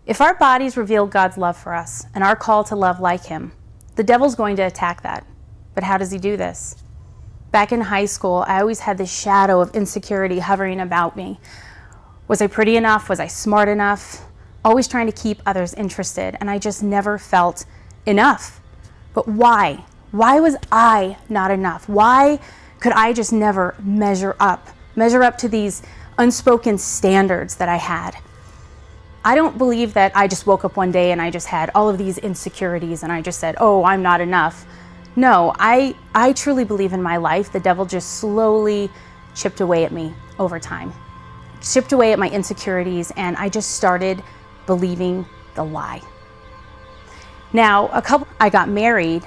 If our bodies reveal God's love for us and our call to love like him, the devil's going to attack that. But how does he do this? Back in high school, I always had this shadow of insecurity hovering about me. Was I pretty enough? Was I smart enough? Always trying to keep others interested, and I just never felt enough. But why? Why was I not enough? Why could I just never measure up to these unspoken standards that I had? I don't believe that I just woke up one day and I just had all of these insecurities and I just said, oh, I'm not enough. No, I truly believe in my life the devil just slowly chipped away at me over time, chipped away at my insecurities, and I just started believing the lie. Now, I got married,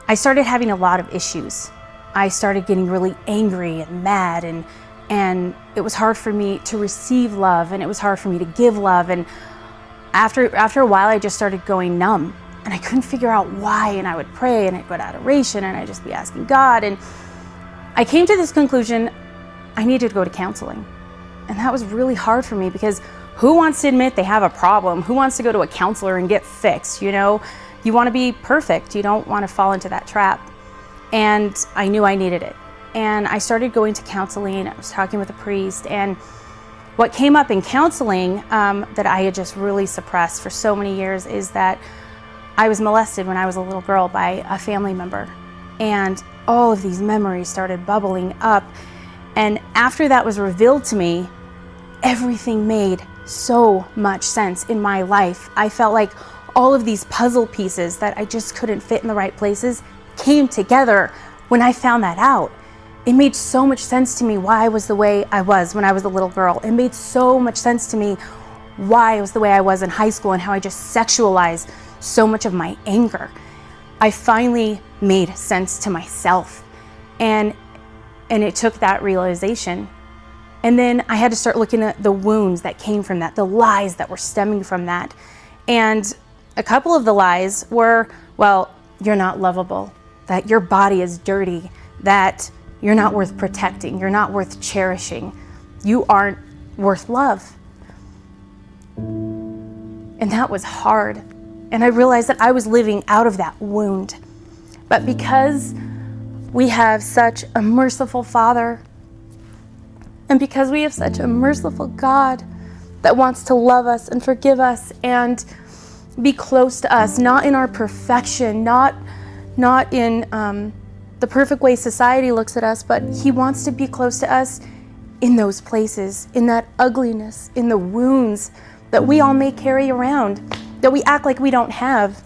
I started having a lot of issues. I started getting really angry and mad, and it was hard for me to receive love, and it was hard for me to give love. And after a while, I just started going numb, and I couldn't figure out why. And I would pray, and I'd go to adoration, and I'd just be asking God. And I came to this conclusion: I needed to go to counseling. And that was really hard for me, because who wants to admit they have a problem? Who wants to go to a counselor and get fixed? You know, you want to be perfect. You don't want to fall into that trap. And I knew I needed it. And I started going to counseling. I was talking with a priest, and what came up in counseling that I had just really suppressed for so many years is that I was molested when I was a little girl by a family member. And all of these memories started bubbling up. And after that was revealed to me, everything made so much sense in my life. I felt like all of these puzzle pieces that I just couldn't fit in the right places came together when I found that out. It made so much sense to me why I was the way I was when I was a little girl. It made so much sense to me why I was the way I was in high school and how I just sexualized so much of my anger. I finally made sense to myself, and it took that realization. And then I had to start looking at the wounds that came from that, the lies that were stemming from that. And a couple of the lies were, well, you're not lovable, that your body is dirty, that you're not worth protecting, you're not worth cherishing, you aren't worth love. And that was hard. And I realized that I was living out of that wound. But because we have such a merciful Father, and because we have such a merciful God that wants to love us and forgive us and be close to us, not in our perfection, not in the perfect way society looks at us, but he wants to be close to us in those places, in that ugliness, in the wounds that we all may carry around, that we act like we don't have.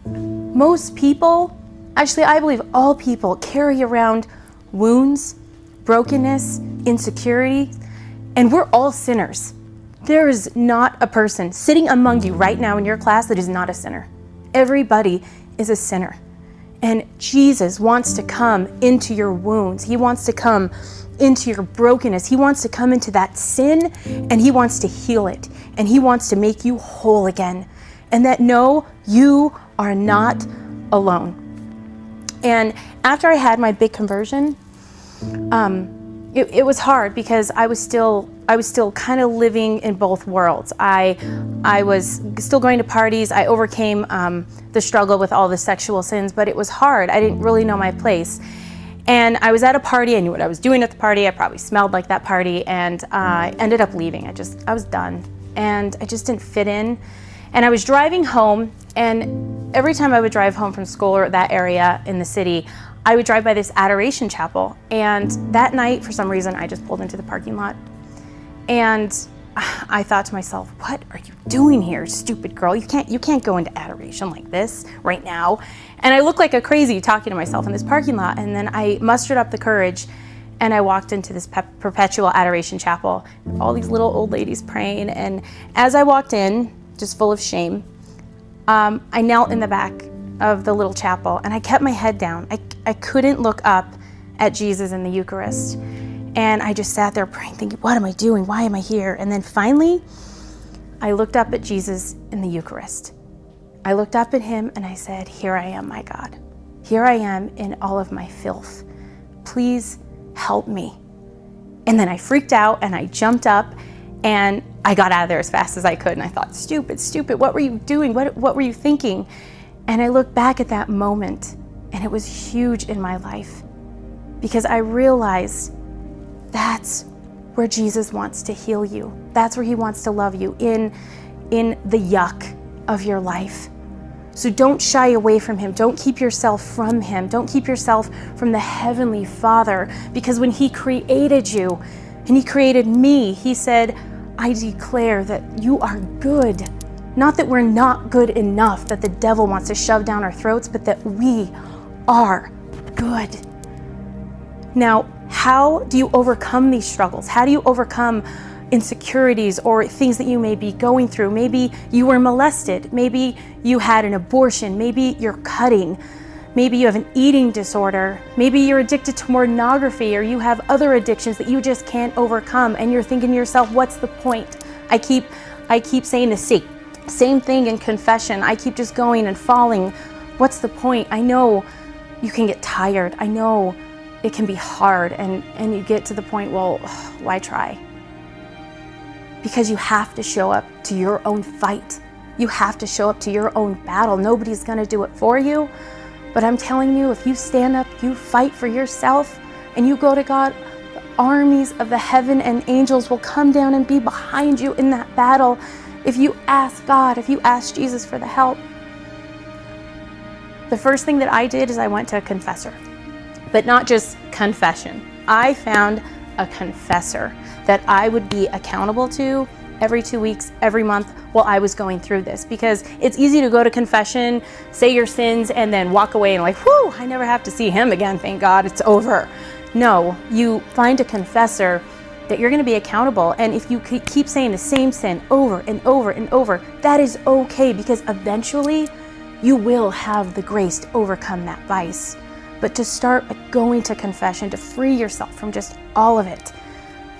Most people, actually I believe all people, carry around wounds, brokenness, insecurity, and we're all sinners. There is not a person sitting among you right now in your class that is not a sinner. Everybody is a sinner. And Jesus wants to come into your wounds. He wants to come into your brokenness. He wants to come into that sin, and he wants to heal it. And he wants to make you whole again. And that, no, you are not alone. And after I had my big conversion, it was hard because I was still kind of living in both worlds. I was still going to parties. I overcame the struggle with all the sexual sins, but it was hard. I didn't really know my place. And I was at a party. I knew what I was doing at the party. I probably smelled like that party, and I ended up leaving. I was done, and I just didn't fit in. And I was driving home, and every time I would drive home from school or that area in the city, I would drive by this adoration chapel. And that night, for some reason, I just pulled into the parking lot. And I thought to myself, what are you doing here, stupid girl? You can't go into adoration like this right now. And I looked like a crazy talking to myself in this parking lot. And then I mustered up the courage, and I walked into this perpetual adoration chapel, all these little old ladies praying. And as I walked in, just full of shame, I knelt in the back of the little chapel, and I kept my head down. I couldn't look up at Jesus in the Eucharist. And I just sat there praying, thinking, what am I doing? Why am I here? And then finally, I looked up at Jesus in the Eucharist. I looked up at him and I said, here I am, my God. Here I am in all of my filth. Please help me. And then I freaked out and I jumped up, and I got out of there as fast as I could, and I thought, stupid, what were you doing? What were you thinking? And I look back at that moment, and it was huge in my life, because I realized that's where Jesus wants to heal you. That's where he wants to love you, in the yuck of your life. So don't shy away from him. Don't keep yourself from him. Don't keep yourself from the Heavenly Father, because when he created you and he created me, he said, I declare that you are good. Not that we're not good enough, that the devil wants to shove down our throats, but that we are good. Now, how do you overcome these struggles? How do you overcome insecurities or things that you may be going through? Maybe you were molested. Maybe you had an abortion. Maybe you're cutting. Maybe you have an eating disorder. Maybe you're addicted to pornography, or you have other addictions that you just can't overcome. And you're thinking to yourself, what's the point? I keep saying the same thing in confession. I keep just going and falling. What's the point? I know you can get tired. I know it can be hard, and you get to the point, well, why try? Because you have to show up to your own fight. You have to show up to your own battle. Nobody's gonna do it for you. But I'm telling you, if you stand up, you fight for yourself, and you go to God, the armies of the heaven and angels will come down and be behind you in that battle. If you ask God, if you ask Jesus for the help. The first thing that I did is I went to a confessor, but not just confession. I found a confessor that I would be accountable to every 2 weeks, every month while I was going through this, because it's easy to go to confession, say your sins, and then walk away and like, whew, I never have to see him again, thank God, it's over. No, you find a confessor that you're gonna be accountable, and if you keep saying the same sin over and over and over, that is okay, because eventually you will have the grace to overcome that vice. But to start going to confession, to free yourself from just all of it.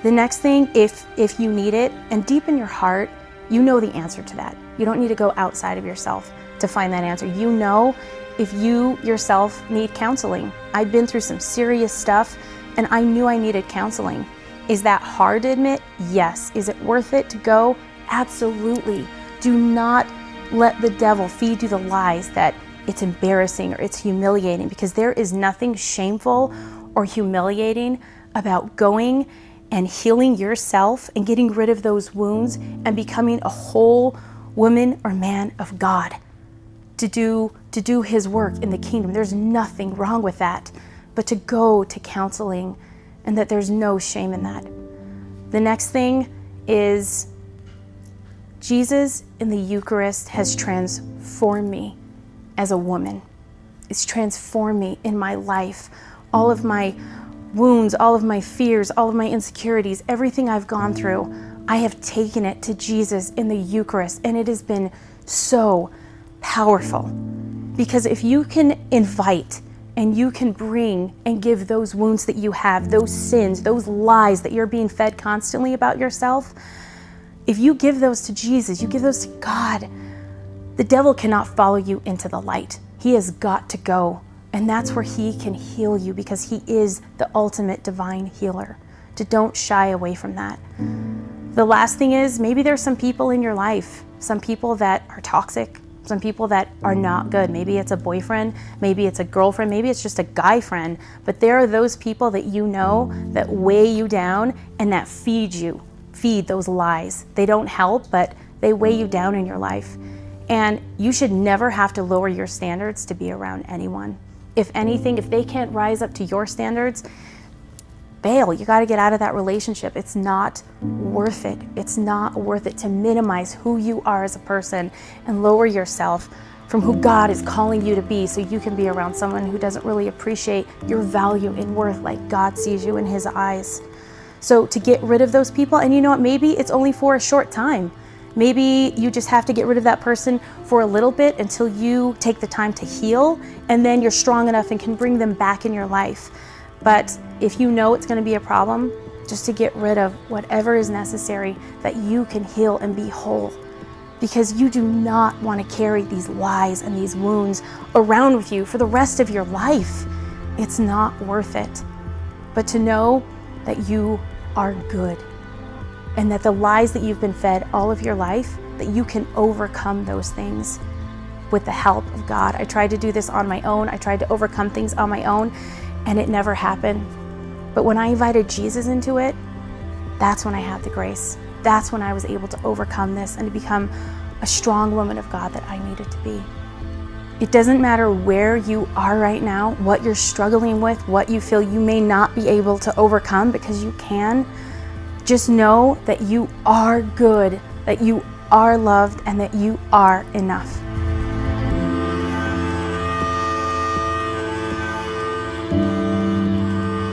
The next thing, if you need it, and deep in your heart, you know the answer to that. You don't need to go outside of yourself to find that answer. You know if you yourself need counseling. I've been through some serious stuff, and I knew I needed counseling. Is that hard to admit? Yes. Is it worth it to go? Absolutely. Do not let the devil feed you the lies that it's embarrassing or it's humiliating, because there is nothing shameful or humiliating about going and healing yourself and getting rid of those wounds and becoming a whole woman or man of God to do his work in the kingdom. There's nothing wrong with that, but to go to counseling, and that there's no shame in that. The next thing is Jesus in the Eucharist has transformed me as a woman. It's transformed me in my life. All of my wounds, all of my fears, all of my insecurities, everything I've gone through, I have taken it to Jesus in the Eucharist, and it has been so powerful. Because if you can invite and you can bring and give those wounds that you have, those sins, those lies that you're being fed constantly about yourself, if you give those to Jesus, you give those to God, the devil cannot follow you into the light. He has got to go. And that's where he can heal you, because he is the ultimate divine healer. Don't shy away from that. The last thing is, maybe there's some people in your life, some people that are toxic, some people that are not good. Maybe it's a boyfriend, maybe it's a girlfriend, maybe it's just a guy friend, but there are those people that you know that weigh you down and that feed those lies. They don't help, but they weigh you down in your life. And you should never have to lower your standards to be around anyone. If anything, if they can't rise up to your standards, bail. You got to get out of that relationship. It's not worth it. It's not worth it to minimize who you are as a person and lower yourself from who God is calling you to be, so you can be around someone who doesn't really appreciate your value and worth like God sees you in his eyes. So to get rid of those people, and you know what, maybe it's only for a short time. Maybe you just have to get rid of that person for a little bit until you take the time to heal, and then you're strong enough and can bring them back in your life. But if you know it's going to be a problem, just to get rid of whatever is necessary that you can heal and be whole. Because you do not want to carry these lies and these wounds around with you for the rest of your life. It's not worth it. But to know that you are good. and that the lies that you've been fed all of your life, that you can overcome those things with the help of God. I tried to do this on my own. I tried to overcome things on my own, and it never happened. But when I invited Jesus into it, that's when I had the grace. That's when I was able to overcome this and to become a strong woman of God that I needed to be. It doesn't matter where you are right now, what you're struggling with, what you feel you may not be able to overcome, because you can. Just know that you are good, that you are loved, and that you are enough.